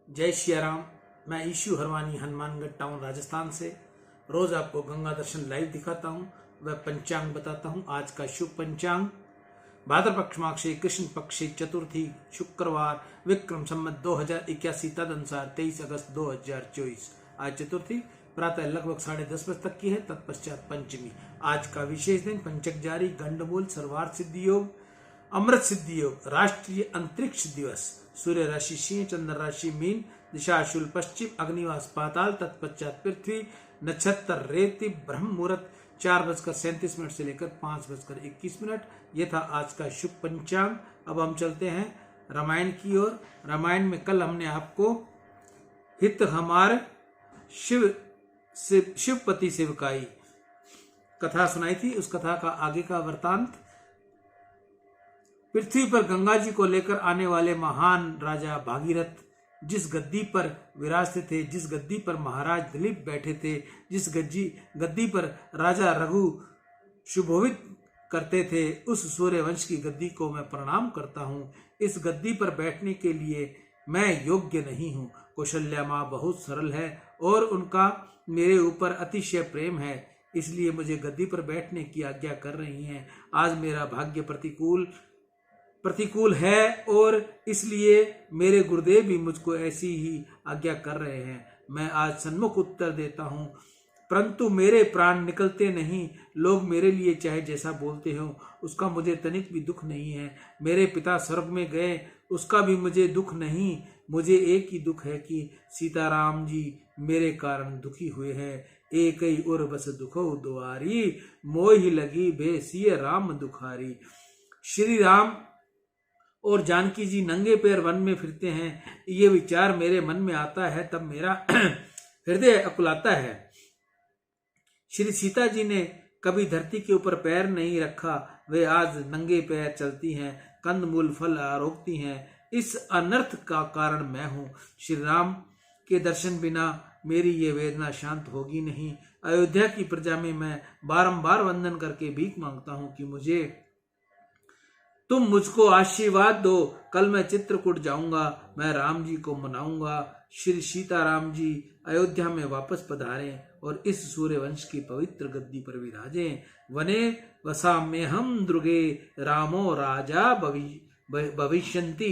जय श्री राम। मैं issue Harwani Hanumangarh town Rajasthan से रोज आपको गंगा दर्शन लाइव दिखाता हूँ। वह पंचांग बताता हूँ। आज का शुभ पंचांग भाद्र पक्ष माघ से कृष्ण पक्ष से चतुर्थी शुक्रवार विक्रम संवत 2081 तदनुसार 23 अगस्त 2024। आज चतुर्थी प्रातः लगभग 10:30 बजे तक की है। तत्पश्चात पंचमी। आज का विशेष दिन पंचक जारी, गंडमूल, सर्वार्थ सिद्धि योग, अमृत सिद्धि योग, राष्ट्रीय अंतरिक्ष दिवस। सूर्य राशि सिंह, चंद्र राशि मीन, दिशा शूल पश्चिम, अग्निवास पाताल, तत्पश्चात पृथ्वी, नक्षत्र रेवती, ब्रह्म मुहूर्त 4:37 से लेकर 5:21। यह था आज का शुभ पंचांग। अब हम चलते हैं रामायण की ओर। रामायण में कल हमने आपको हित हमार शिवपति सेवकाई कथा सुनाई थी। उस कथा का आगे का वृतांत। पृथ्वी पर गंगा जी को लेकर आने वाले महान राजा भागीरथ जिस गद्दी पर विराजते थे, जिस गद्दी पर महाराज दिलीप बैठे थे, जिस गद्दी पर राजा रघु शुभोवित करते थे, उस सूर्य वंश की गद्दी को मैं प्रणाम करता हूँ। इस गद्दी पर बैठने के लिए मैं योग्य नहीं हूँ। कौशल्या माँ बहुत सरल है और उनका मेरे ऊपर अतिशय प्रेम है, इसलिए मुझे गद्दी पर बैठने की आज्ञा कर रही हैं। आज मेरा भाग्य प्रतिकूल है और इसलिए मेरे गुरुदेव भी मुझको ऐसी ही आज्ञा कर रहे हैं। मैं आज सन्मुख उत्तर देता हूँ, परंतु मेरे प्राण निकलते नहीं। लोग मेरे लिए चाहे जैसा बोलते हो, उसका मुझे तनिक भी दुख नहीं है। मेरे पिता स्वर्ग में गए, उसका भी मुझे दुख नहीं। मुझे एक ही दुख है कि सीताराम जी मेरे कारण दुखी हुए हैं। एक ही और बस दुखो दुआरी, मोहि लगी बेसिय राम दुखारी। श्री राम और जानकी जी नंगे पैर वन में फिरते हैं, ये विचार मेरे मन में आता है तब मेरा हृदय अकुलाता है। श्री सीता जी ने कभी धरती के ऊपर पैर नहीं रखा, वे आज नंगे पैर चलती हैं, कंदमूल फल आरोगती हैं। इस अनर्थ का कारण मैं हूँ। श्री राम के दर्शन बिना मेरी ये वेदना शांत होगी नहीं। अयोध्या की प्रजा में मैं बारंबार वंदन करके भीख मांगता हूँ कि तुम मुझको आशीर्वाद दो। कल मैं चित्रकूट जाऊंगा, मैं राम जी को मनाऊंगा। श्री सीताराम जी अयोध्या में वापस पधारें और इस सूर्यवंश की पवित्र गद्दी पर विराजें। वने वसाम्यहम द्रुगे रामो राजा भविष्यन्ति।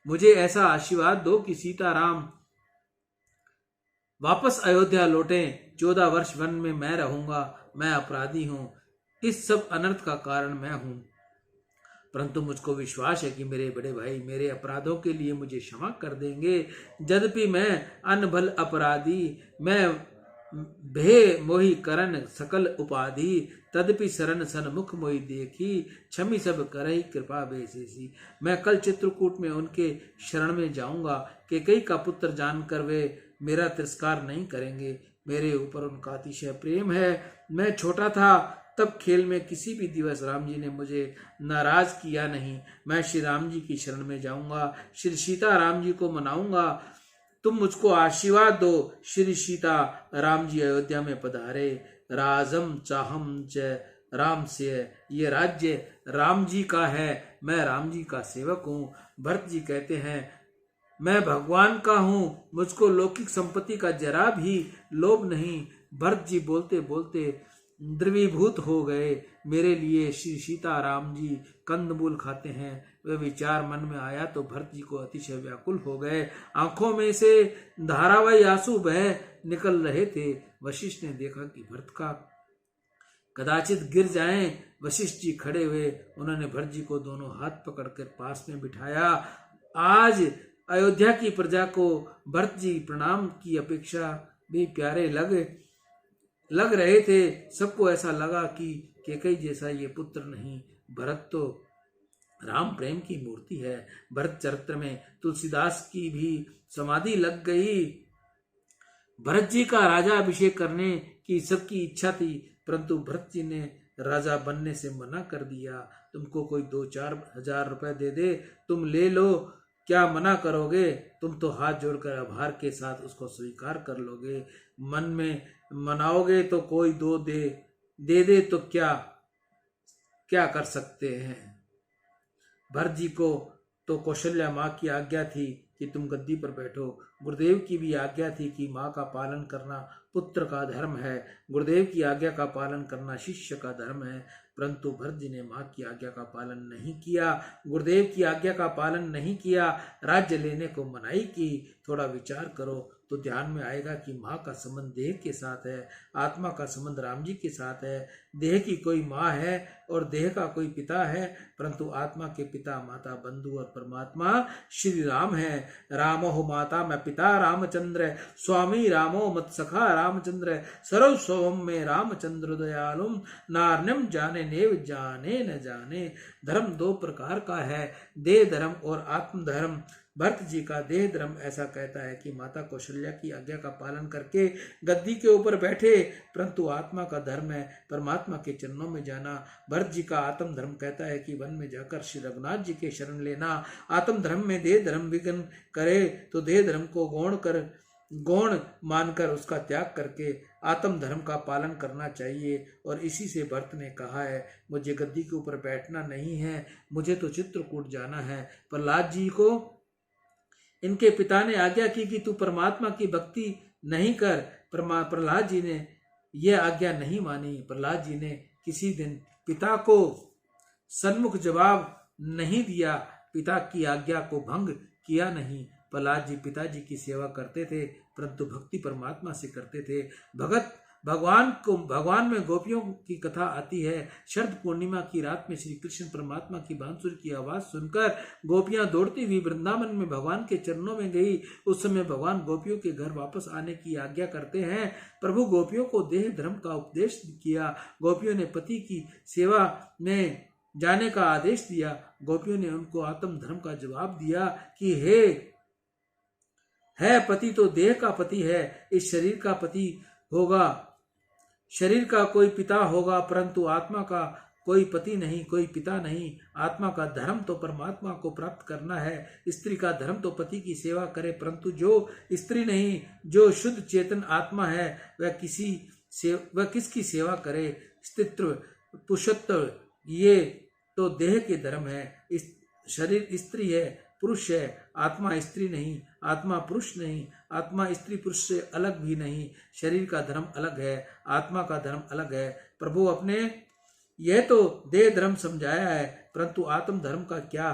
मुझे ऐसा आशीर्वाद दो कि सीताराम वापस अयोध्या लौटें। 14 वर्ष वन में मैं रहूंगा। मैं अपराधी हूँ, इस सब अनर्थ का कारण मैं हूँ, परंतु मुझको विश्वास है कि मेरे बड़े भाई मेरे अपराधों के लिए मुझे क्षमा कर देंगे। यद्यपि मैं अनभल अपराधी, मैं भे मोहि करन सकल उपाधि, तदपि शरण सन्मुख मोहि देखी, क्षमि सब करहि कृपा बेसेसी। मैं कल चित्रकूट में उनके शरण में जाऊंगा। कैकेयी का पुत्र जानकर वे मेरा तिरस्कार नहीं करेंगे। मेरे ऊपर उनका अतिशय प्रेम है। मैं छोटा था तब खेल में किसी भी दिवस राम जी ने मुझे नाराज किया नहीं। मैं श्री राम जी की शरण में जाऊंगा, श्री सीता राम जी को मनाऊंगा। तुम मुझको आशीर्वाद दो। श्री सीता राम जी अयोध्या में पधारे। राजम चाहम च राम से, ये राज्य राम जी का है, मैं राम जी का सेवक हूँ। भरत जी कहते हैं मैं भगवान का हूँ, मुझको लौकिक संपत्ति का जरा भी लोभ नहीं। भरत जी बोलते बोलते द्रवीभूत हो गए। मेरे लिए श्री सीता राम जी कंदमूल खाते हैं, वे विचार मन में आया तो भरत जी को अतिशय व्याकुल हो गए। आंखों में से धारावाही आंसू बह निकल रहे थे। वशिष्ठ ने देखा कि भरत का कदाचित गिर जाएं। वशिष्ठ जी खड़े हुए, उन्होंने भरत जी को दोनों हाथ पकड़कर पास में बिठाया। आज अयोध्या की प्रजा को भरत जी प्रणाम की अपेक्षा भी प्यारे लग रहे थे। सबको ऐसा लगा कि कैकेयी जैसा ये पुत्र नहीं। भरत तो राम प्रेम की मूर्ति है। भरत चरित्र में तुलसीदास की भी समाधि लग गई। भरत जी का राजा अभिषेक करने की सबकी इच्छा थी, परंतु भरत जी ने राजा बनने से मना कर दिया। तुमको कोई 2-4 हजार रुपए दे दे, तुम ले लो, क्या मना करोगे? तुम तो हाथ जोड़कर आभार के साथ उसको स्वीकार कर लोगे। मन में मनाओगे तो कोई दे तो क्या कर सकते हैं। भरत जी को तो कौशल्या माँ की आज्ञा थी, कि तुम गद्दी पर बैठो। गुरुदेव की भी आज्ञा थी कि माँ का पालन करना पुत्र का धर्म है, गुरुदेव की आज्ञा का पालन करना शिष्य का धर्म है। परंतु भरत जी ने माँ की आज्ञा का पालन नहीं किया, गुरुदेव की आज्ञा का पालन नहीं किया, राज्य लेने को मनाही की। थोड़ा विचार करो तो ध्यान में आएगा कि माँ का संबंध देह के साथ है, आत्मा का संबंध राम जी के साथ है। देह की कोई माँ है और देह का कोई पिता है, परंतु आत्मा के पिता माता बंधु और परमात्मा श्री राम है। रामो माता मैं पिता रामचंद्र, स्वामी रामो मत सखा रामचंद्र, सर्वस्वम में रामचंद्र दयालुम, नार्यम जाने नेव जाने न जाने। धर्म दो प्रकार का है, देह धर्म और आत्म धर्म। भरत जी का देह धर्म ऐसा कहता है कि माता कौशल्या की आज्ञा का पालन करके गद्दी के ऊपर बैठे, परंतु आत्मा का धर्म है परमात्मा के चरणों में जाना। भरत जी का आत्म धर्म कहता है कि वन में जाकर श्री रघुनाथ जी के शरण लेना। आत्म धर्म में देह धर्म विघ्न करे तो देह धर्म को गौण मानकर उसका त्याग करके आत्म धर्म का पालन करना चाहिए। और इसी से भरत ने कहा है, मुझे गद्दी के ऊपर बैठना नहीं है, मुझे तो चित्रकूट जाना है। प्रहलाद जी को इनके पिता ने आज्ञा की कि तू परमात्मा की भक्ति नहीं कर। प्रहलाद जी ने यह आज्ञा नहीं मानी। प्रहलाद जी ने किसी दिन पिता को सन्मुख जवाब नहीं दिया, पिता की आज्ञा को भंग किया नहीं। प्रहलाद जी पिताजी की सेवा करते थे, परंतु भक्ति परमात्मा से करते थे। भगवान में गोपियों की कथा आती है। शरद पूर्णिमा की रात में श्री कृष्ण परमात्मा की बांसुरी की आवाज सुनकर गोपियां दौड़ती हुई वृंदावन में भगवान के चरणों में गई। उस समय भगवान गोपियों के घर वापस आने की आज्ञा करते हैं। प्रभु गोपियों को देह धर्म का उपदेश किया। गोपियों ने पति की सेवा में जाने का आदेश दिया। गोपियों ने उनको आत्म धर्म का जवाब दिया कि है पति तो देह का पति है, इस शरीर का पति होगा, शरीर का कोई पिता होगा, परंतु आत्मा का कोई पति नहीं, कोई पिता नहीं। आत्मा का धर्म तो परमात्मा को प्राप्त करना है। स्त्री का धर्म तो पति की सेवा करे, परंतु जो स्त्री नहीं, जो शुद्ध चेतन आत्मा है, वह किसकी सेवा करे। स्त्रीत्व पुरुषत्व ये तो देह के धर्म है। शरीर स्त्री है, पुरुष है, आत्मा स्त्री नहीं, आत्मा पुरुष नहीं, आत्मा स्त्री पुरुष से अलग भी नहीं। शरीर का धर्म अलग है, आत्मा का धर्म अलग है। प्रभु अपने यह तो देह धर्म समझाया है, परंतु आत्म धर्म का क्या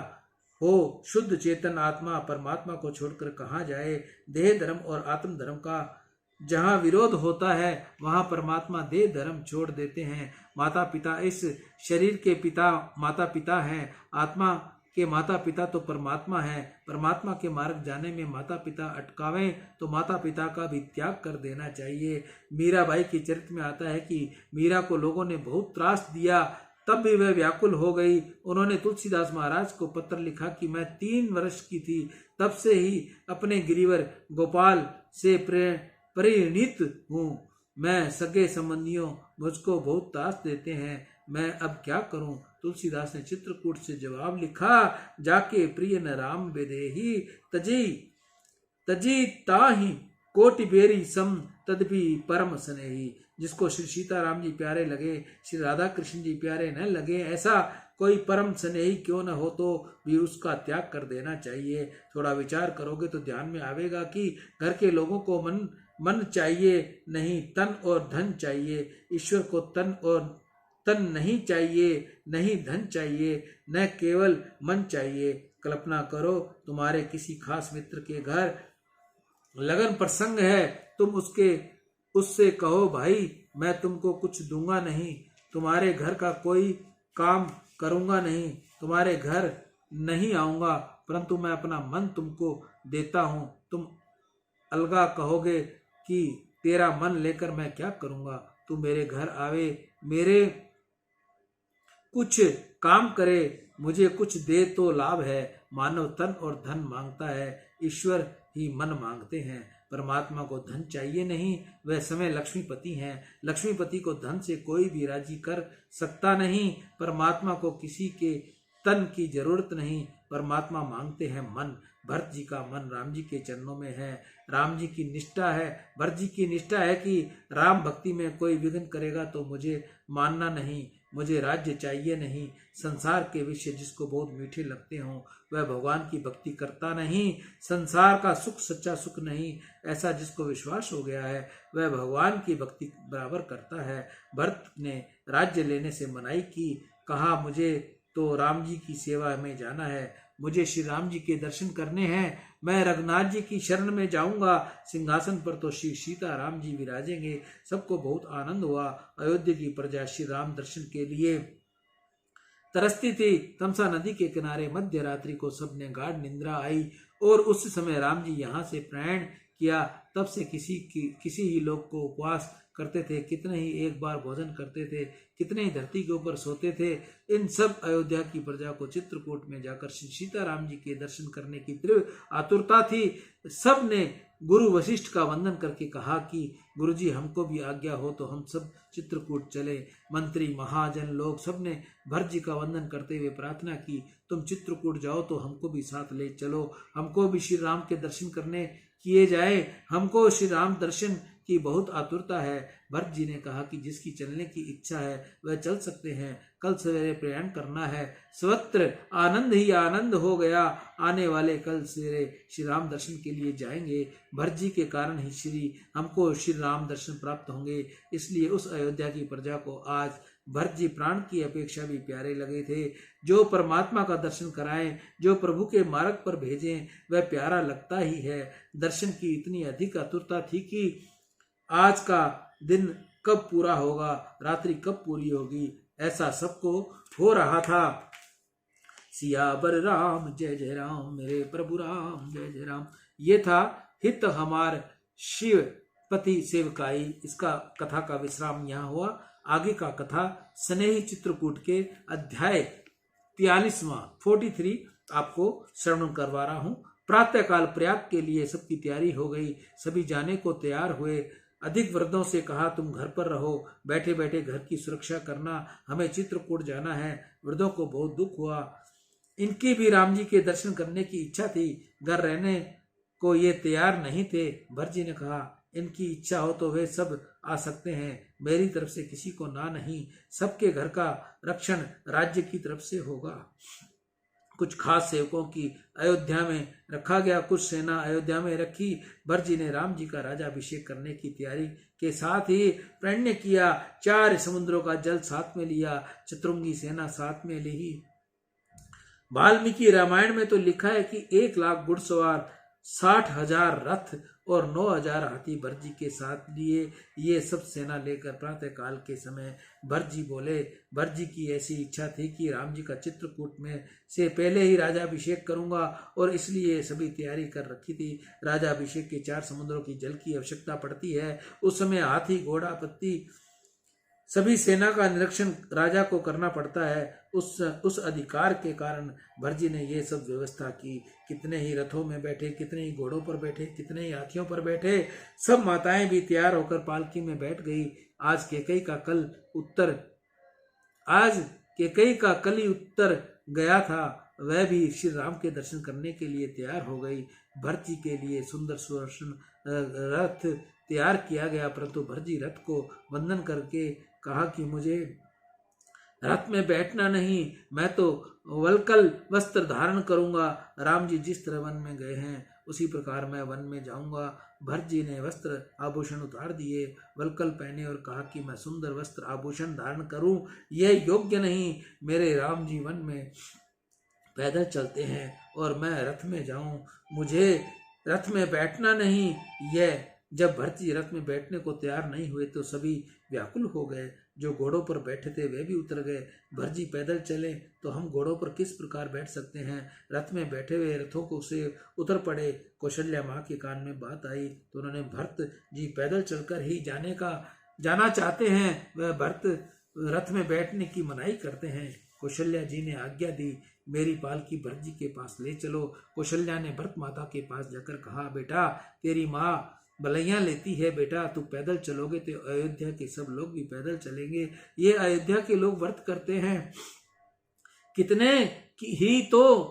हो। शुद्ध चेतन आत्मा परमात्मा को छोड़कर कहाँ जाए। देह धर्म और आत्म धर्म का जहाँ विरोध होता है वहाँ परमात्मा देह धर्म छोड़ देते हैं। माता पिता इस शरीर के पिता माता पिता हैं, आत्मा के माता पिता तो परमात्मा है। परमात्मा के मार्ग जाने में माता पिता अटकावें तो माता पिता का भी त्याग कर देना चाहिए। मीराबाई के चरित्र में आता है कि मीरा को लोगों ने बहुत त्रास दिया, तब भी वह व्याकुल हो गई। उन्होंने तुलसीदास महाराज को पत्र लिखा कि मैं 3 वर्ष की थी, तब से ही अपने गिरिवर गोपाल से परिणीत हूँ। मैं सगे संबंधियों मुझको बहुत त्रास देते हैं, मैं अब क्या करूं। तुलसीदास ने चित्रकूट से जवाब लिखा, जाके प्रिय न राम बेदेही, तजी ताही कोटि बेरी सम तदपि परम स्नेही। जिसको श्री सीताराम जी प्यारे लगे, श्री राधा कृष्ण जी प्यारे न लगे, ऐसा कोई परम स्नेही क्यों न हो तो भी उसका त्याग कर देना चाहिए। थोड़ा विचार करोगे तो ध्यान में आवेगा कि घर के लोगों को मन चाहिए, नहीं तन और धन चाहिए। ईश्वर को तन नहीं चाहिए, नहीं धन चाहिए, न केवल मन चाहिए। कल्पना करो तुम्हारे किसी खास मित्र के घर लगन प्रसंग है, तुम उससे कहो भाई मैं तुमको कुछ दूंगा नहीं, तुम्हारे घर का कोई काम करूंगा नहीं, तुम्हारे घर नहीं आऊंगा, परंतु मैं अपना मन तुमको देता हूं। तुम अलगा कहोगे कि तेरा मन लेकर मैं क्या करूंगा। तू मेरे घर आवे, मेरे कुछ काम करे, मुझे कुछ दे तो लाभ है। मानव तन और धन मांगता है, ईश्वर ही मन मांगते हैं। परमात्मा को धन चाहिए नहीं, वह समय लक्ष्मीपति हैं। लक्ष्मीपति को धन से कोई भी राजी कर सकता नहीं। परमात्मा को किसी के तन की जरूरत नहीं, परमात्मा मांगते हैं मन। भरत जी का मन राम जी के चरणों में है, राम जी की निष्ठा है। भरत जी की निष्ठा है कि राम भक्ति में कोई विघ्न करेगा तो मुझे मानना नहीं, मुझे राज्य चाहिए नहीं। संसार के विषय जिसको बहुत मीठे लगते हों वह भगवान की भक्ति करता नहीं। संसार का सुख सच्चा सुख नहीं, ऐसा जिसको विश्वास हो गया है वह भगवान की भक्ति बराबर करता है। भरत ने राज्य लेने से मनाही की, कहा मुझे तो राम जी की सेवा में जाना है, मुझे श्री राम जी के दर्शन करने हैं, मैं रघुनाथ जी की शरण में जाऊंगा। सिंहासन पर तो श्री सीता राम जी विराजेंगे। सबको बहुत आनंद हुआ। अयोध्या की प्रजा श्री राम दर्शन के लिए तरसती थी। तमसा नदी के किनारे मध्य रात्रि को सबने गाढ़ निंद्रा आई और उस समय राम जी यहाँ से प्रयाण किया। तब से किसी ही लोग को उपवास करते थे, कितने ही एक बार भोजन करते थे, कितने ही धरती के ऊपर सोते थे। इन सब अयोध्या की प्रजा को चित्रकूट में जाकर श्री सीताराम जी के दर्शन करने की तीव्र आतुरता थी। सब ने गुरु वशिष्ठ का वंदन करके कहा कि गुरुजी हमको भी आज्ञा हो तो हम सब चित्रकूट चले। मंत्री महाजन लोग सब ने भरत जी का वंदन करते हुए प्रार्थना की, तुम चित्रकूट जाओ तो हमको भी साथ ले चलो, हमको भी श्री राम के दर्शन करने किए जाए, हमको श्री राम दर्शन की बहुत आतुरता है। भरत जी ने कहा कि जिसकी चलने की इच्छा है वह चल सकते हैं, कल सवेरे प्रयाण करना है। सर्वत्र आनंद ही आनंद हो गया। आने वाले कल सवेरे श्री राम दर्शन के लिए जाएंगे। भरत जी के कारण ही हमको श्री राम दर्शन प्राप्त होंगे। इसलिए उस अयोध्या की प्रजा को आज भरत जी प्राण की अपेक्षा भी प्यारे लगे थे। जो परमात्मा का दर्शन कराएं, जो प्रभु के मार्ग पर भेजें, वह प्यारा लगता ही है। दर्शन की इतनी अधिक आतुरता थी कि आज का दिन कब पूरा होगा, रात्रि कब पूरी होगी, ऐसा सबको हो रहा था। सियावर राम जय जय राम, मेरे प्रभु राम जय जय राम। ये था हित हमार शिवपति सेवकाई। इसका कथा का विश्राम यहाँ हुआ। आगे का कथा स्नेही चित्रकूट के अध्याय 43 आपको श्रवण करवा रहा हूँ। प्रातःकाल प्रयाग के लिए सबकी तैयारी हो गई। सभी जाने को तैयार हुए। अधिक वृद्धों से कहा तुम घर पर रहो, बैठे बैठे घर की सुरक्षा करना, हमें चित्रकूट जाना है। वृद्धों को बहुत दुख हुआ। इनकी भी राम जी के दर्शन करने की इच्छा थी, घर रहने को ये तैयार नहीं थे। भरत जी ने कहा इनकी इच्छा हो तो वे सब आ सकते हैं, मेरी तरफ से किसी को ना नहीं। सबके घर का रक्षण राज्य की तरफ से होगा। कुछ खास सेवकों की अयोध्या में रखा गया, कुछ सेना अयोध्या में रखी। भरत जी ने राम जी का राजाभिषेक करने की तैयारी के साथ ही प्रण किया। 4 समुद्रों का जल साथ में लिया, चतुरंगी सेना साथ में ली। वाल्मीकि रामायण में तो लिखा है कि 1 लाख घुड़सवार, 60,000 रथ और 9,000 हाथी भरत जी के साथ लिए। ये सब सेना लेकर प्रातः काल के समय भरत जी बोले। भरत जी की ऐसी इच्छा थी कि राम जी का चित्रकूट में से पहले ही राजाभिषेक करूंगा और इसलिए सभी तैयारी कर रखी थी। राजाभिषेक के 4 समुद्रों की जल की आवश्यकता पड़ती है। उस समय हाथी, घोड़ा, पत्ती सभी सेना का निरीक्षण राजा को करना पड़ता है। उस अधिकार के कारण भरत जी ने ये सब व्यवस्था की। कितने ही रथों में बैठे, कितने ही घोड़ों पर बैठे, कितने ही हाथियों पर बैठे। सब माताएं भी तैयार होकर पालकी में बैठ गई। आज केकई का कल ही उत्तर गया था, वह भी श्री राम के दर्शन करने के लिए तैयार हो गई। भरत जी के लिए सुंदर सुदर्शन रथ तैयार किया गया, परंतु भरत जी रथ को वंदन करके कहा कि मुझे रथ में बैठना नहीं, मैं तो वलकल वस्त्र धारण करूंगा। राम जी जिस तरह वन में गए हैं उसी प्रकार मैं वन में जाऊंगा। भरत जी ने वस्त्र आभूषण उतार दिए, वलकल पहने और कहा कि मैं सुंदर वस्त्र आभूषण धारण करूं, यह योग्य नहीं। मेरे राम जी वन में पैदल चलते हैं और मैं रथ में जाऊं, मुझे रथ में बैठना नहीं। यह जब भरत जी रथ में बैठने को तैयार नहीं हुए तो सभी व्याकुल हो गए। जो घोड़ों पर बैठे थे वे भी उतर गए। भरत जी पैदल चले तो हम घोड़ों पर किस प्रकार बैठ सकते हैं। रथ में बैठे हुए रथों को से उतर पड़े। कौशल्या माँ के कान में बात आई तो उन्होंने भरत जी पैदल चलकर ही जाना चाहते हैं, वह भरत रथ में बैठने की मनाही करते हैं। कौशल्या जी ने आज्ञा दी, मेरी पालकी भरत जी के पास ले चलो। कौशल्या ने भरत माता के पास जाकर कहा, बेटा तेरी माँ बलैया लेती है, बेटा तू पैदल चलोगे तो अयोध्या के सब लोग भी पैदल चलेंगे। ये अयोध्या के लोग व्रत करते हैं, कितने ही तो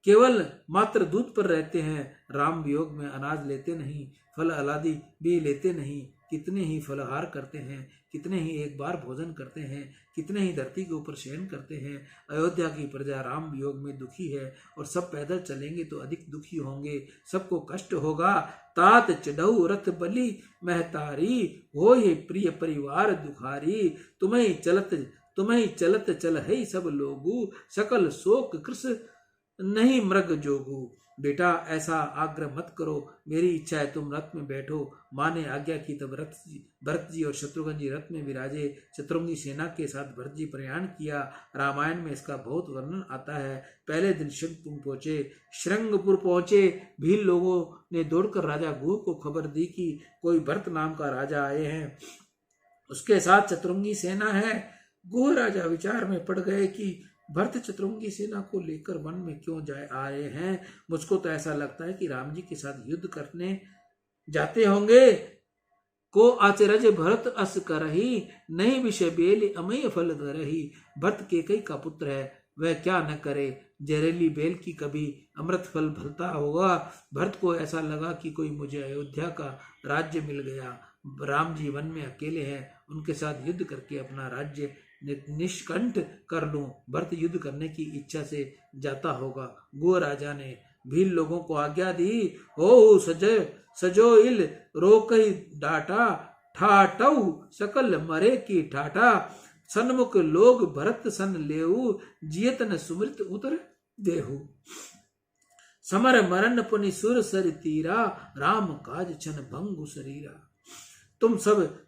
केवल मात्र दूध पर रहते हैं, राम वियोग में अनाज लेते नहीं, फल आदि भी लेते नहीं। कितने ही फलाहार करते हैं, कितने ही एक बार भोजन करते हैं, कितने ही धरती के ऊपर शयन करते हैं। अयोध्या की प्रजा राम वियोग में दुखी है और सब पैदल चलेंगे तो अधिक दुखी होंगे, सबको कष्ट होगा। तात चढ़ऊ रथ बलि महतारी, हो ये प्रिय परिवार दुखारी। तुम्हें चलत चल है सब लोगू, सकल शोक कृष नहीं मृग जोगू। बेटा ऐसा आग्रह मत करो, मेरी इच्छा है तुम रथ में बैठो। माँ ने आज्ञा की तब भरत जी और शत्रुघ्न जी रथ में विराजे। शत्रुघ्न की सेना के साथ भरत जी प्रयाण किया। रामायण में इसका बहुत वर्णन आता है। पहले दिन श्रृंगपुर पहुंचे। भील लोगों ने दौड़कर राजा गुह को खबर दी कि कोई भरत नाम का राजा आए हैं, उसके साथ शत्रुघ्न की सेना है। गुह राजा विचार में पड़ गए कि भरत शत्रुघ्न की सेना को लेकर वन में क्यों आ रहे हैं। मुझको तो ऐसा लगता है कि राम जी के साथ युद्ध करने जाते होंगे। को आचरज भरत अस करही, नहीं विषय बेल अमय फल धरही। भरत केकई का पुत्र है, वह क्या न करे। जहरीली बेल की कभी अमृत फल फलता होगा। भरत को ऐसा लगा कि कोई मुझे अयोध्या का राज्य मिल गया। राम जी वन में अकेले हैं, उनके साथ युद्ध करके अपना राज्य निष्कंठ कर लूं। भरत युद्ध करने की इच्छा से जाता होगा। गो राजा ने भील लोगों को आज्ञा दी, हो सजो इल रोकई डाटा, ठाटऊ सकल मरे की ठाटा। सन्मुख लोग भरत सन लेऊ, जियत न सुमृत उतर देहु। समर मरण पुनि सुर सर तीरा, राम काज छन भंगु शरीरा। तुम सब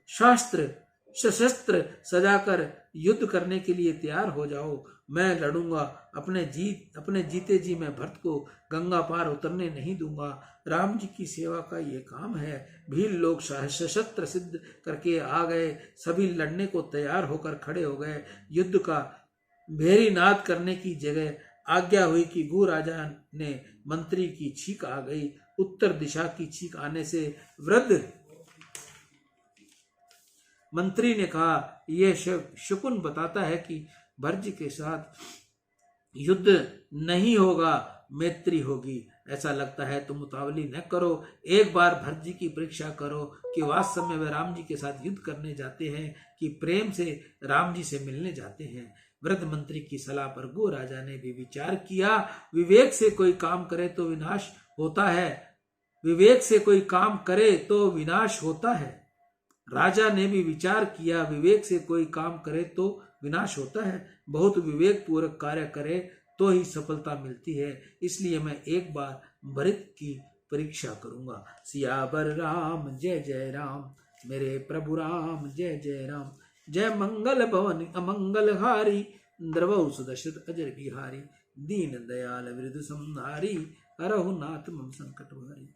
सशस्त्र सजाकर युद्ध करने के लिए तैयार हो जाओ। मैं लड़ूंगा, अपने जीते जी मैं भरत को गंगा पार उतरने नहीं दूंगा। राम जी की सेवा का ये काम है। भील लोग सशस्त्र सिद्ध करके आ गए। सभी लड़ने को तैयार होकर खड़े हो गए। युद्ध का भेरी नाद करने की जगह आज्ञा हुई कि गु राजा ने मंत्री की छींक आ गई। उत्तर दिशा की छींक आने से वृद्ध मंत्री ने कहा, यह शकुन बताता है कि भरत जी के साथ युद्ध नहीं होगा, मैत्री होगी। ऐसा लगता है तुम उतावली न करो, एक बार भरत जी की परीक्षा करो कि वास्तव में वे राम जी के साथ युद्ध करने जाते हैं कि प्रेम से राम जी से मिलने जाते हैं। वृद्ध मंत्री की सलाह पर गो राजा ने भी विचार किया। विवेक से कोई काम करे तो विनाश होता है। विवेक से कोई काम करे तो विनाश होता है। राजा ने भी विचार किया, विवेक से कोई काम करे तो विनाश होता है। बहुत विवेक पूर्वक कार्य करे तो ही सफलता मिलती है। इसलिए मैं एक बार भरत की परीक्षा करूंगा। सियावर राम जय जय राम, मेरे प्रभु राम जय जय राम। जय मंगल भवन अमंगल हारी, द्रवौ सुदशरथ अजर बिहारी। दीन दयाल वृद्ध संहारी, हरहु नाथ मम संकट हारी।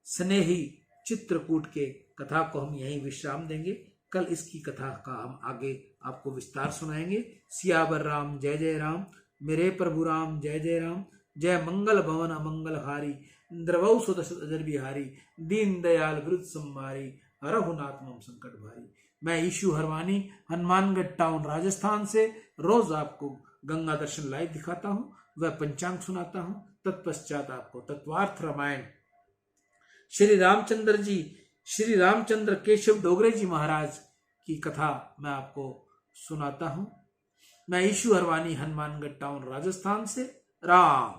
स्नेही चित्रकूट के कथा को हम यहीं विश्राम देंगे। कल इसकी कथा का हम आगे आपको विस्तार सुनाएंगे। सियावर राम जय जय राम, मेरे प्रभु राम जय जय राम। जय मंगल भवन अमंगल हारी, द्रवौ सुदशरथ अजर बिहारी। दीन दयाल वृद्ध संहारी, हरहु नाथ मम संकट भारी। मैं ईशु हरवानी, हनुमानगढ़ टाउन, राजस्थान से रोज आपको गंगा दर्शन लाइव दिखाता हूँ, वह पंचांग सुनाता हूँ। तत्पश्चात आपको तत्वार्थ रामायण श्री रामचंद्र केशव डोगरे जी महाराज की कथा मैं आपको सुनाता हूं। मैं ईशु हरवानी, हनुमानगढ़ टाउन, राजस्थान से। राम।